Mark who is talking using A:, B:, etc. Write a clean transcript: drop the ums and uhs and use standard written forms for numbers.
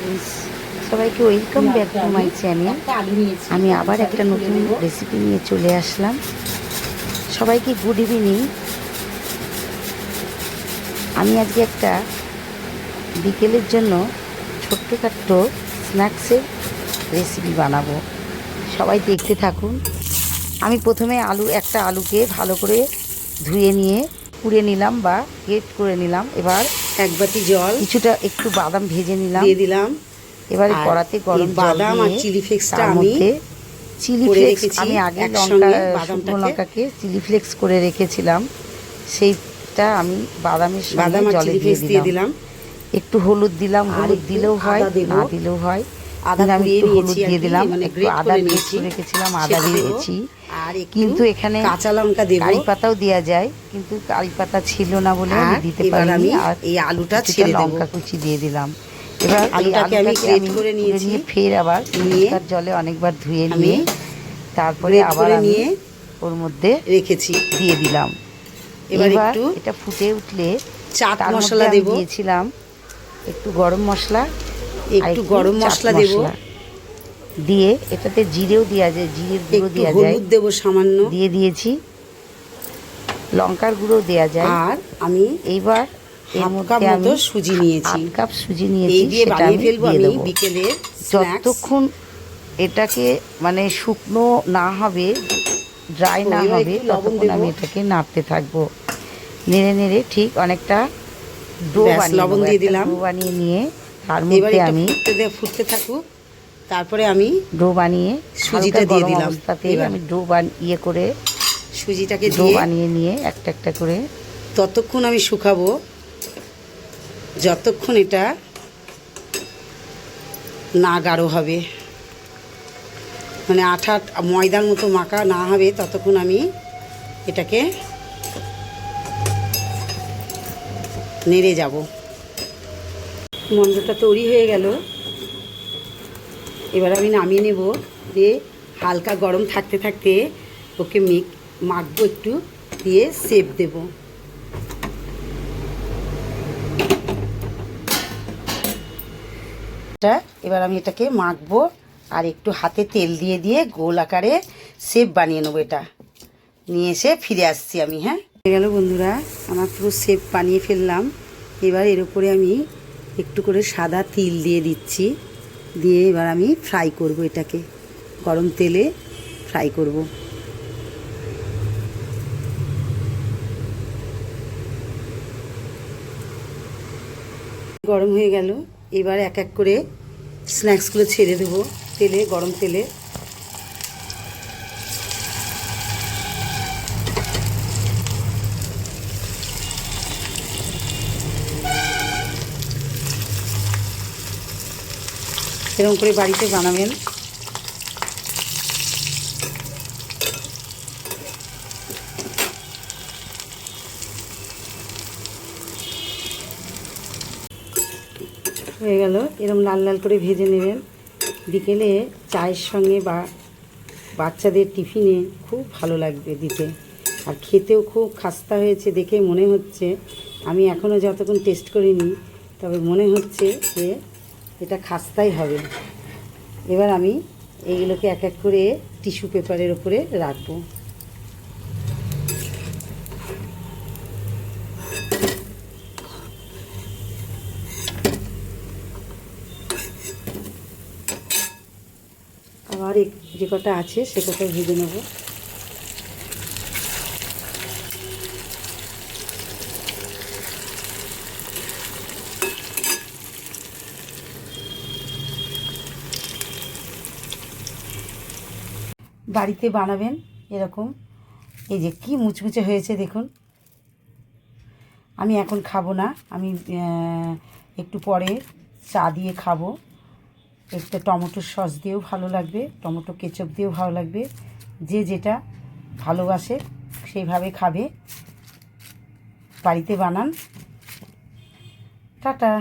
A: Friends, সবাইকে welcome back to my channel. আমি আবার একটা নতুন রেসিপি নিয়ে চলে আসলাম। সবাইকে গুড ইভিনিং। আমি আজকে একটা বিকেলের জন্য ছোট্টখাট্ট স্ন্যাক্সের রেসিপি বানাবো। সবাই দেখতে থাকুন। আমি প্রথমে একটা আলুকে ভালো করে ধুয়ে নিয়ে পুড়ে নিলাম বা গ্রেট করে নিলাম। এবার
B: এক বাটি জল,
A: কিছুটা একটু বাদাম ভেজে নিলাম,
B: দিয়ে দিলাম।
A: এবারে কড়াতে গরম
B: বাদাম আর চিলি ফ্লেক্সটা আমি
A: চিলি ফ্লেক্স আমি আগে শুকনো লঙ্কাকে চিলি ফ্লেক্স করে রেখেছিলাম, সেইটা আমি বাদামের সঙ্গে জলে দিয়ে দিলাম। একটু হলুদ দিলাম, হলুদ দিলেও হয় না দিলেও হয়। আমি একটু হলুদ দিয়ে দিলাম, একটু আদা গ্রেট রেখেছিলাম, আদা দিয়েছি। কিন্তু এখানে
B: কাঁচা লঙ্কা দেব,
A: কারি পাতাও দেওয়া যায়, কিন্তু কারি পাতা ছিল না বলে আমি দিতে পারিনি। আর
B: এই আলুটা ছেড়ে দেব,
A: লঙ্কা কুচি দিয়ে দিলাম। এবার
B: আলুটাকে আমি গ্রেট করে নিয়েছি,
A: ফের আবার পরিষ্কার জলে অনেকবার ধুয়ে নিয়ে তারপরে আবার আমি ওর মধ্যে
B: রেখেছি,
A: দিয়ে দিলাম। এবার একটু এটা ফুটে উঠলে
B: চাট মশলা দেব,
A: দিয়েছিলাম একটু গরম মশলা,
B: দেব,
A: দিয়ে এটাতে জিরেও দেওয়া যায়, জিরের গুঁড়ো দেওয়া যায়,
B: হলুদ দেব সামান্য,
A: দিয়ে দিয়েছি, লঙ্কার গুঁড়ো দেওয়া যায়।
B: আর আমি
A: এইবার
B: এর মধ্যে আমি সুজি নিয়েছি,
A: 1 কাপ সুজি নিয়েছি,
B: এই দিয়ে বানিয়ে ফেলবো আমি বিকেলে।
A: যতক্ষণ এটাকে মানে শুকনো না হবে, ড্রাই না হবে, ততক্ষণ আমি এটাকে নাড়তে থাকবো, নেড়ে নেড়ে ঠিক অনেকটা ডো
B: লবণ দিয়ে দিলাম।
A: ডো বানিয়ে নিয়ে তার মধ্যে আমি
B: ফুটতে থাকুক, তারপরে আমি
A: ডো বানিয়ে
B: সুজিটা দিয়ে দিলাম।
A: আমি ডো ইয়ে করে
B: সুজিটাকে
A: ডো বানিয়ে নিয়ে একটা একটা করে
B: ততক্ষণ আমি শুকাবো যতক্ষণ এটা না গাঢ় হবে, মানে আঠা ময়দার মতো মাখা না হবে, ততক্ষণ আমি এটাকে নেড়ে যাব। মন্ডটা তৈরি হয়ে গেল, এবার আমি নামিয়ে নেব। দিয়ে হালকা গরম থাকতে থাকতে ওকে মাখবো, একটু দিয়ে শেপ দেব। এবার আমি এটাকে মাখবো আর একটু হাতে তেল দিয়ে দিয়ে গোল আকারে শেপ বানিয়ে নেবো। এটা নিয়ে এসে ফিরে আসছি আমি। হ্যাঁ, হয়ে গেল বন্ধুরা, আমার পুরো শেপ বানিয়ে ফেললাম। এবার এর উপরে আমি একটু করে সাদা তিল দিয়ে দিচ্ছি, দিয়ে এবার আমি ফ্রাই করব, এটাকে গরম তেলে ফ্রাই করব। গরম হয়ে গেল, এবার এক এক করে স্ন্যাক্সগুলো ছেড়ে দেবো তেলে, গরম তেলে। এরকম করে বাড়িতে বানাবেন। হয়ে গেল, এরকম লাল লাল করে ভেজে নেবেন। বিকেলে চায়ের সঙ্গে বা বাচ্চাদের টিফিনে খুব ভালো লাগবে দিতে, আর খেতেও খুব খাস্তা হয়েছে দেখে মনে হচ্ছে। আমি এখনও যতক্ষণ টেস্ট করিনি, তবে মনে হচ্ছে যে এটা খাস্তাই হবে। এবার আমি এইগুলোকে এক এক করে টিস্যু পেপারের উপরে রাখবো। আবার যে কটা আছে সে কটা ভেজে নেব। বাড়িতে বানাবেন এরকম। এই যে কি মুচমুচে হয়েছে দেখুন। আমি এখন খাবো না, আমি একটু পরে চা দিয়ে খাবো। একটা টমেটোর সস দিয়েও ভালো লাগবে, টমেটো কেচাপ দিয়েও ভালো লাগবে, যে যেটা ভালোবাসে সেইভাবে খাবে। বাড়িতে বানান। টাটা।